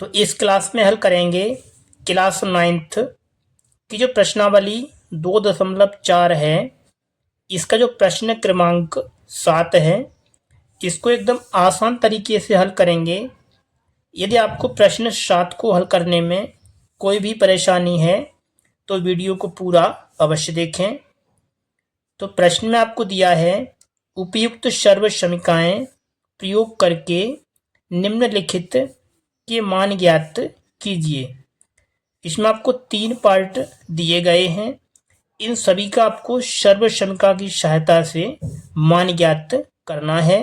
तो इस क्लास में हल करेंगे क्लास 9th की जो प्रश्नावली 2.4 है। इसका जो प्रश्न क्रमांक 7 है, इसको एकदम आसान तरीके से हल करेंगे। यदि आपको प्रश्न 7 को हल करने में कोई भी परेशानी है तो वीडियो को पूरा अवश्य देखें। तो प्रश्न में आपको दिया है, उपयुक्त सर्व समीकरण प्रयोग करके निम्नलिखित के मान ज्ञात कीजिए। इसमें आपको 3 पार्ट दिए गए हैं। इन सभी का आपको सर्व समीकरण की सहायता से मान ज्ञात करना है।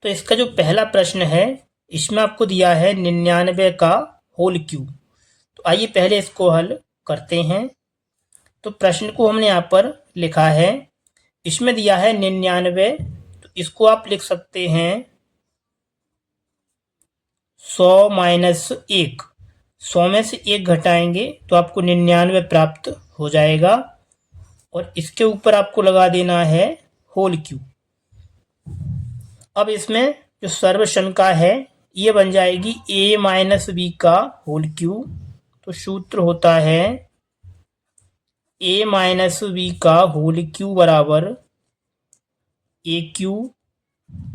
तो इसका जो पहला प्रश्न है, इसमें आपको दिया है 99 का होल क्यूब। तो आइए पहले इसको हल करते हैं। तो प्रश्न को हमने यहाँ पर लिखा है, इसमें दिया है 99, तो इसको आप लिख सकते हैं 100 माइनस 1। 100 में से 1 घटाएंगे तो आपको 99 प्राप्त हो जाएगा और इसके ऊपर आपको लगा देना है होल क्यूब। अब इसमें जो सर्व समीकरण है ये बन जाएगी a माइनस बी का होल क्यूब। तो सूत्र होता है a माइनस बी का होल क्यूब बराबर a cube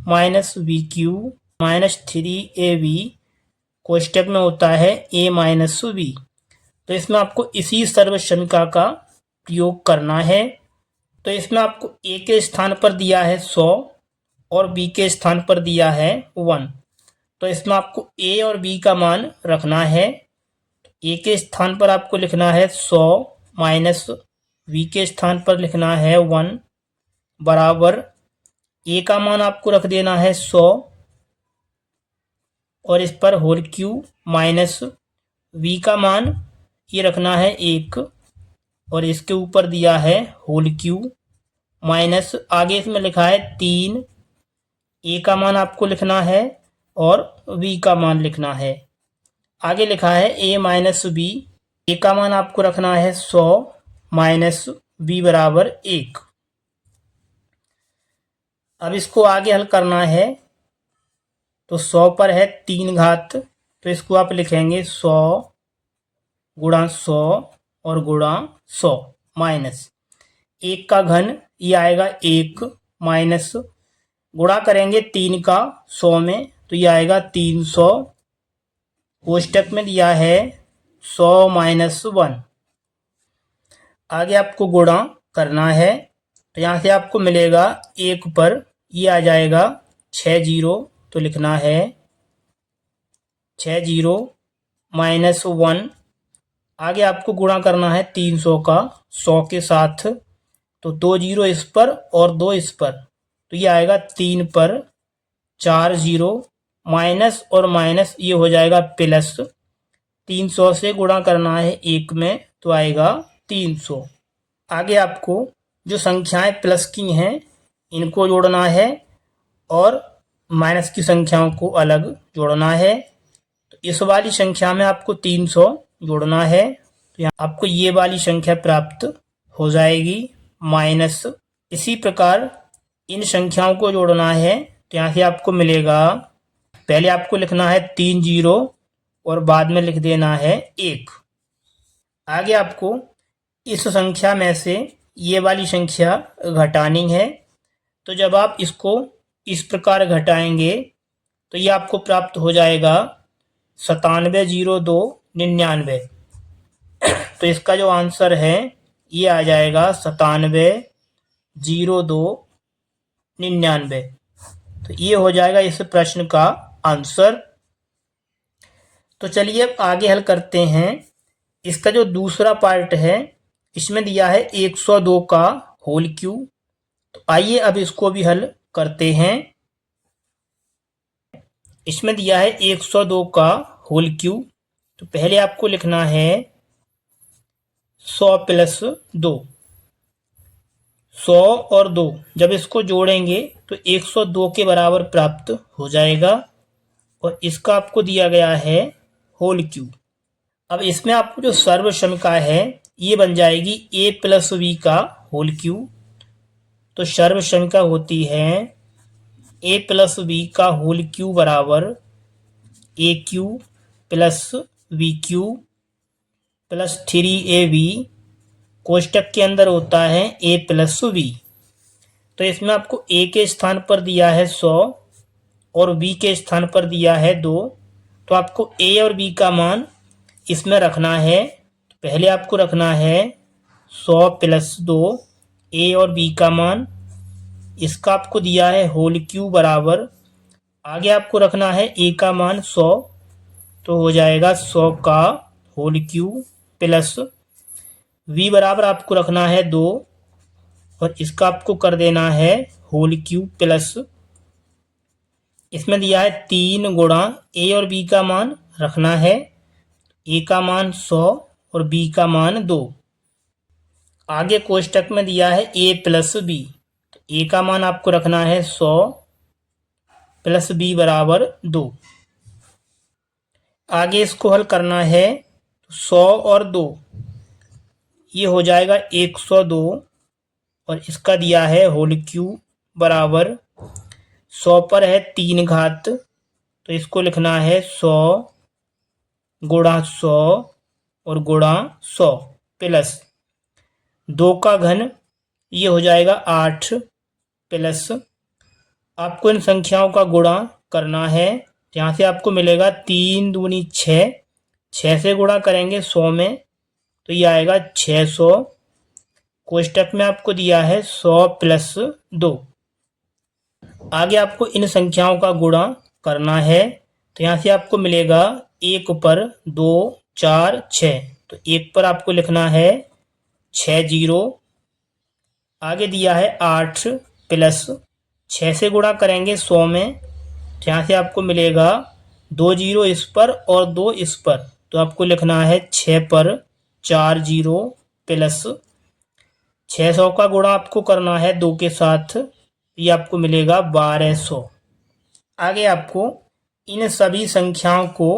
minus B cube minus 3ab कोष्टक में होता है a माइनस बी। तो इसमें आपको इसी सर्व समीकरण का प्रयोग करना है। तो इसमें आपको a के स्थान पर दिया है 100 और b के स्थान पर दिया है 1। तो इसमें आपको a और b का मान रखना है। a के स्थान पर आपको लिखना है 100 माइनस b के स्थान पर लिखना है 1 बराबर a का मान आपको रख देना है 100 और इस पर होल क्यूब माइनस v का मान ये रखना है 1 और इसके ऊपर दिया है होल क्यूब माइनस आगे इसमें लिखा है 3। a का मान आपको लिखना है और v का मान लिखना है। आगे लिखा है a माइनस बी। a का मान आपको रखना है 100 माइनस b बराबर 1। अब इसको आगे हल करना है। तो 100 पर है 3 घात, तो इसको आप लिखेंगे 100 गुणा 100 और गुणा 100 माइनस 1 का घन ये आएगा 1 माइनस गुणा करेंगे 3 का 100 में तो ये आएगा 300 कोष्टक में दिया है 100 माइनस 1। आगे आपको गुणा करना है। तो यहाँ से आपको मिलेगा 1 पर ये आ जाएगा 6 जीरो, तो लिखना है 6 जीरो माइनस 1। आगे आपको गुणा करना है 300 का 100 के साथ, तो 2 जीरो इस पर और 2 इस पर, तो ये आएगा 3 पर 4 जीरो माइनस और माइनस ये हो जाएगा प्लस। 300 से गुणा करना है 1 में तो आएगा 300। आगे आपको जो संख्याएं प्लस की हैं इनको जोड़ना है और माइनस की संख्याओं को अलग जोड़ना है। तो इस वाली संख्या में आपको 300 जोड़ना है तो यहाँ आपको ये वाली संख्या प्राप्त हो जाएगी माइनस। इसी प्रकार इन संख्याओं को जोड़ना है तो यहाँ से आपको मिलेगा, पहले आपको लिखना है 3 जीरो और बाद में लिख देना है 1। आगे आपको इस संख्या में से ये वाली संख्या घटानी है। तो जब आप इसको इस प्रकार घटाएंगे तो ये आपको प्राप्त हो जाएगा 97 जीरो 2 99। तो इसका जो आंसर है ये आ जाएगा 97 जीरो 2 99। तो ये हो जाएगा इस प्रश्न का आंसर। तो चलिए अब आगे हल करते हैं। इसका जो दूसरा पार्ट है इसमें दिया है 102 का होल क्यूब। तो आइए अब इसको भी हल करते हैं। इसमें दिया है 102 का होल क्यूब। तो पहले आपको लिखना है 100 प्लस 2। 100 और 2 जब इसको जोड़ेंगे तो 102 के बराबर प्राप्त हो जाएगा और इसका आपको दिया गया है होल क्यूब। अब इसमें आपको जो सर्व समीकरण है ये बन जाएगी a प्लस बी का होल क्यूब। तो सर्व समीकरण होती है a प्लस बी का होल क्यूब बराबर a cube plus b cube plus 3ab कोष्टक के अंदर होता है a प्लस वी। तो इसमें आपको a के स्थान पर दिया है 100 और b के स्थान पर दिया है 2। तो आपको a और b का मान इसमें रखना है। तो पहले आपको रखना है 100 प्लस 2 a और b का मान, इसका आपको दिया है होल क्यू बराबर, आगे आपको रखना है a का मान 100, तो हो जाएगा 100 का होल क्यू प्लस v बराबर आपको रखना है 2 और इसका आपको कर देना है होल क्यू प्लस, इसमें दिया है 3 गुणा a और b का मान रखना है, a का मान 100 और b का मान 2। आगे कोष्टक में दिया है a प्लस b, तो a का मान आपको रखना है 100 प्लस b बराबर 2। आगे इसको हल करना है, 100 और 2 ये हो जाएगा 102 और इसका दिया है होल क्यू बराबर 100 पर है 3 घात, तो इसको लिखना है 100 गुणा 100 और गुणा 100 प्लस 2 का घन, ये हो जाएगा 8 प्लस, आपको इन संख्याओं का गुणा करना है। यहाँ से आपको मिलेगा 3 दूनी 6, 6 से गुणा करेंगे 100 में तो ये आएगा 600। कोष्टक में आपको दिया है 100 प्लस 2। आगे आपको इन संख्याओं का गुणा करना है, तो यहाँ से आपको मिलेगा 1 पर 2 4 6, तो 1 पर आपको लिखना है 6 जीरो। आगे दिया है 8 प्लस 6 से गुणा करेंगे 100 में, तो यहाँ से आपको मिलेगा 2 जीरो इस पर और 2 इस पर, तो आपको लिखना है 6 पर 4 जीरो प्लस 600 का गुणा आपको करना है 2 के साथ, ये आपको मिलेगा 1200। आगे आपको इन सभी संख्याओं को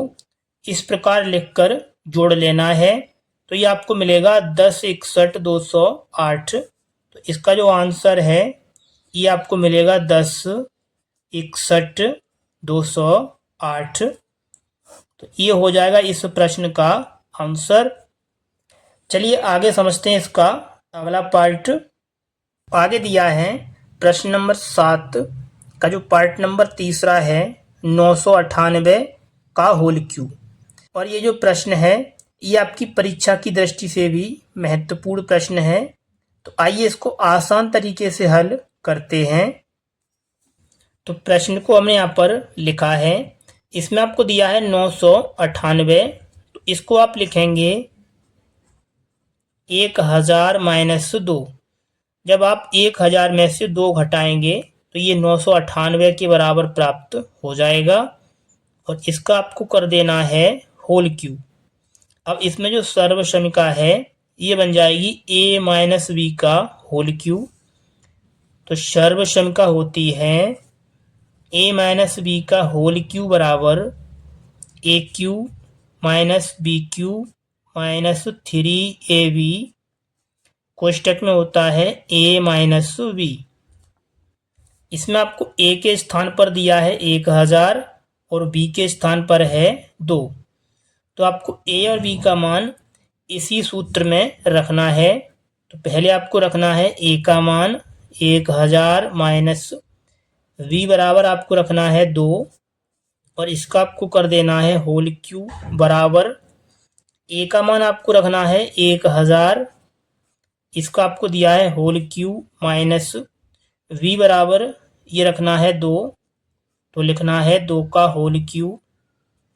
इस प्रकार लिखकर जोड़ लेना है, तो ये आपको मिलेगा 10 61 208। तो इसका जो आंसर है ये आपको मिलेगा 10 61 208। तो ये हो जाएगा इस प्रश्न का आंसर। चलिए आगे समझते हैं इसका अगला पार्ट। आगे दिया है प्रश्न नंबर 7 का जो पार्ट नंबर तीसरा है 998 का होल क्यूब। और ये जो प्रश्न है ये आपकी परीक्षा की दृष्टि से भी महत्वपूर्ण प्रश्न है, तो आइए इसको आसान तरीके से हल करते हैं। तो प्रश्न को हमने यहाँ पर लिखा है, इसमें आपको दिया है 998, तो इसको आप लिखेंगे 1000 माइनस 2। जब आप 1000 में से 2 घटाएंगे तो ये 998 के बराबर प्राप्त हो जाएगा और इसका आपको कर देना है होल क्यूब। अब इसमें जो सर्वसमिका है ये बन जाएगी a माइनस बी का होल क्यूब। तो सर्वसमिका होती है a माइनस बी का होल क्यूब बराबर a cube minus B cube minus 3ab कोष्टक में होता है a माइनस बी। इसमें आपको a के स्थान पर दिया है 1000 और b के स्थान पर है 2, तो आपको a और b का मान इसी सूत्र में रखना है। तो पहले आपको रखना है a का मान 1000 माइनस v बराबर आपको रखना है 2 और इसका आपको कर देना है होल क्यूब बराबर a का मान आपको रखना है 1000, इसका आपको दिया है होल क्यूब माइनस v बराबर ये रखना है 2, तो लिखना है 2 का होल क्यूब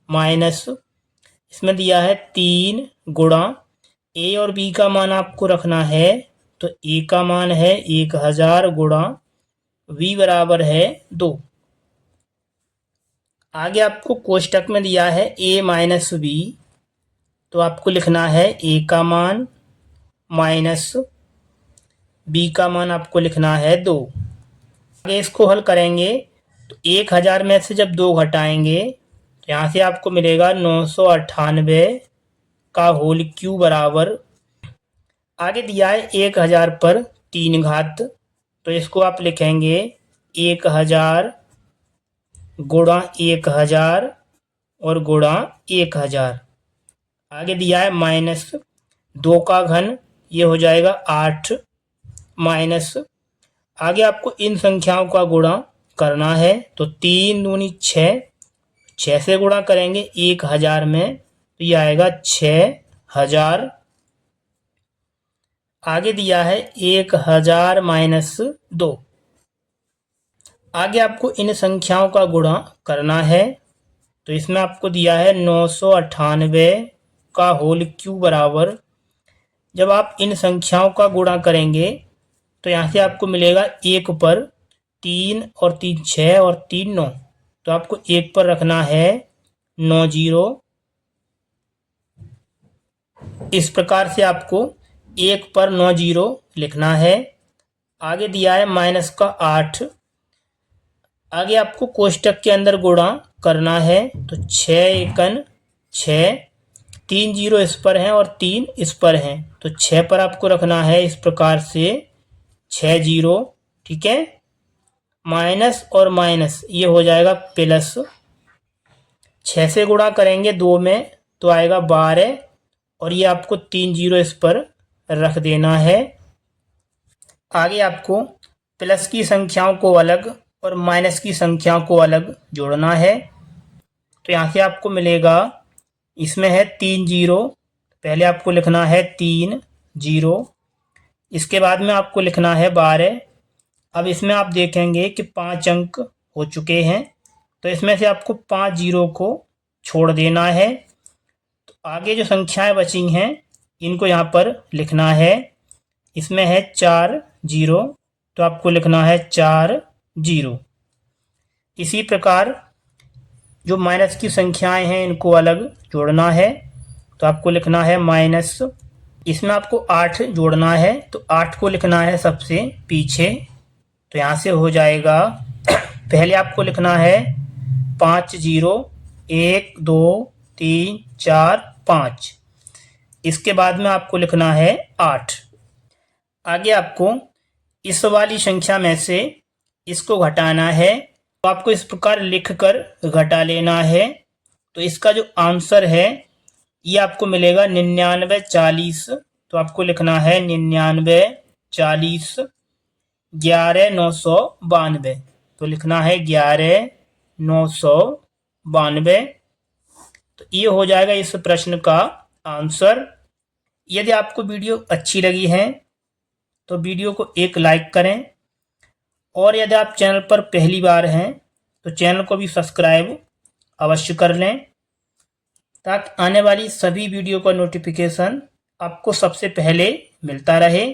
माइनस इसमें दिया है 3 गुणा a और b का मान आपको रखना है, तो a का मान है 1000 गुणा v बराबर है 2। आगे आपको कोष्टक में दिया है a माइनस b, तो आपको लिखना है a का मान माइनस b का मान आपको लिखना है 2। आगे इसको हल करेंगे तो 1000 में से जब 2 घटाएंगे तो यहाँ से आपको मिलेगा 998 का होल क्यूब बराबर, आगे दिया है 1000 पर 3 घात, तो इसको आप लिखेंगे 1000 गुणा 1000 और गुणा 1000। आगे दिया है -2 का घन, ये हो जाएगा 8 माइनस, आगे आपको इन संख्याओं का गुणा करना है तो 3 दूनी 6, 6 से गुणा करेंगे 1000 में तो ये आएगा 6000। आगे दिया है 1000 माइनस 2। आगे आपको इन संख्याओं का गुणा करना है तो इसमें आपको दिया है 998 का होल क्यूब बराबर, जब आप इन संख्याओं का गुणा करेंगे तो यहाँ से आपको मिलेगा 1 पर 3 और 3 6 और 3 9, तो आपको 1 पर रखना है 9 0। इस प्रकार से आपको 1 पर 9 0 लिखना है। आगे दिया है -8। आगे आपको कोष्टक के अंदर गुणा करना है तो 6 एकन 6, 3 0 इस पर हैं और 3 इस पर हैं, तो 6 पर आपको रखना है इस प्रकार से 6 0, ठीक है। माइनस और माइनस ये हो जाएगा प्लस, 6 से गुणा करेंगे 2 में तो आएगा 12 और ये आपको 3 0 इस पर रख देना है। आगे आपको प्लस की संख्याओं को अलग और माइनस की संख्याओं को अलग जोड़ना है तो यहाँ से आपको मिलेगा, इसमें है 3 0, पहले आपको लिखना है 3 0, इसके बाद में आपको लिखना है 12। अब इसमें आप देखेंगे कि 5 अंक हो चुके हैं तो इसमें से आपको 5 0 को छोड़ देना है, तो आगे जो संख्याएं बची हैं इनको यहाँ पर लिखना है। इसमें है 4 0 तो आपको लिखना है 4 0। इसी प्रकार जो माइनस की संख्याएं हैं इनको अलग जोड़ना है तो आपको लिखना है माइनस, इसमें आपको 8 जोड़ना है तो 8 को लिखना है सबसे पीछे, तो यहाँ से हो जाएगा पहले आपको लिखना है 5 0 1 2 3 4 5, इसके बाद में आपको लिखना है 8। आगे आपको इस वाली संख्या में से इसको घटाना है तो आपको इस प्रकार लिखकर घटा लेना है, तो इसका जो आंसर है ये आपको मिलेगा 99 40, तो आपको लिखना है 99 40 11 992, तो लिखना है 11 992। तो ये हो जाएगा इस प्रश्न का आंसर। यदि आपको वीडियो अच्छी लगी है तो वीडियो को एक लाइक करें और यदि आप चैनल पर पहली बार हैं तो चैनल को भी सब्सक्राइब अवश्य कर लें ताकि आने वाली सभी वीडियो का नोटिफिकेशन आपको सबसे पहले मिलता रहे।